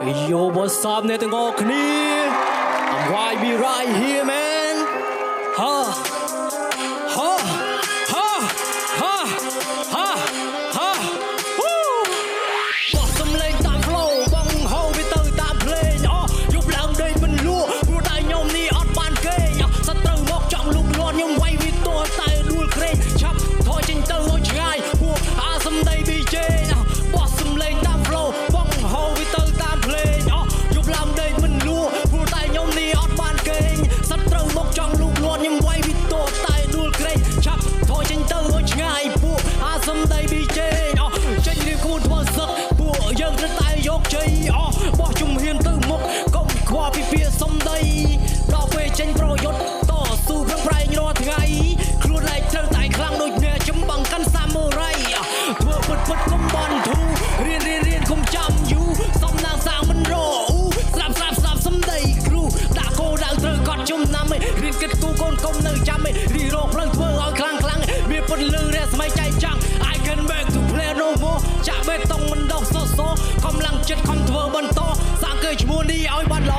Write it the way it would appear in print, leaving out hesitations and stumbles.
Yo, what's up, Nathan O'Knee? I'm YB right here, man. Ha, ha, ha, ha, ha, ha. Woo! បោះសំឡេងតាម flow បងហៅវាទៅតាមភ្លេងយប់ឡើងដេកមិនលក់ព្រោះតែខ្ញុំនេះអត់បានគេងសត្រូវមកចង់លូកលាន់ខ្ញុំវាយវាទោះតែដួលក្រែងឆាប់ថយចេញទៅឲ្យឆ្ងាយពួកអាសំដី BJ បោះសំឡេងតាម flow បងហៅវាទៅតាមភ្លេងយប់ឡើងដេកមិនលក់ព្រោះតែខ្ញុំនេះអត់បានគេងសត្រូវមកចង់លូកលាន់ខ្ញុំវាយវាទោះតែដួលក្រែងឆាប់ថយចេញទៅឲ្យឆ្ងាយពួកអាសំដី BJ ចេញរៀបគូធ្វើសឹកពួកយើងត្រូវតែយកជ័យបោះជំហានទៅមុខកុំខ្វល់ពីពាក្យសំដីដល់ពេលចេញប្រយុទ្ធតស៊ូប្រឹងប្រែងរាល់ថ្ងៃខ្លួនឯងត្រូវតែខ្លាំងដូចអ្នកចំបាំងកាន់សាមូរ៉ៃធ្វើពិតកុំបន់ធូរៀនកុំចាំយូរសំណាងសាងមិនរអ៊ូស្លាប់សំដីគ្រូដាក់គោដៅត្រូវកត់ចំណាំរៀនគិតគូកូនកុំនៅចាំរីរោផ្លូវធ្វើឲ្យខ្លាំងវាពុតលឺរះស្មៃចៃចាំង I can back to play no more ចាក់បេតុងមិនដកសសកម្លាំងចិត្តខំធ្វើបន្តសាងគេឈ្មោះនេះឲ្យបានល្អ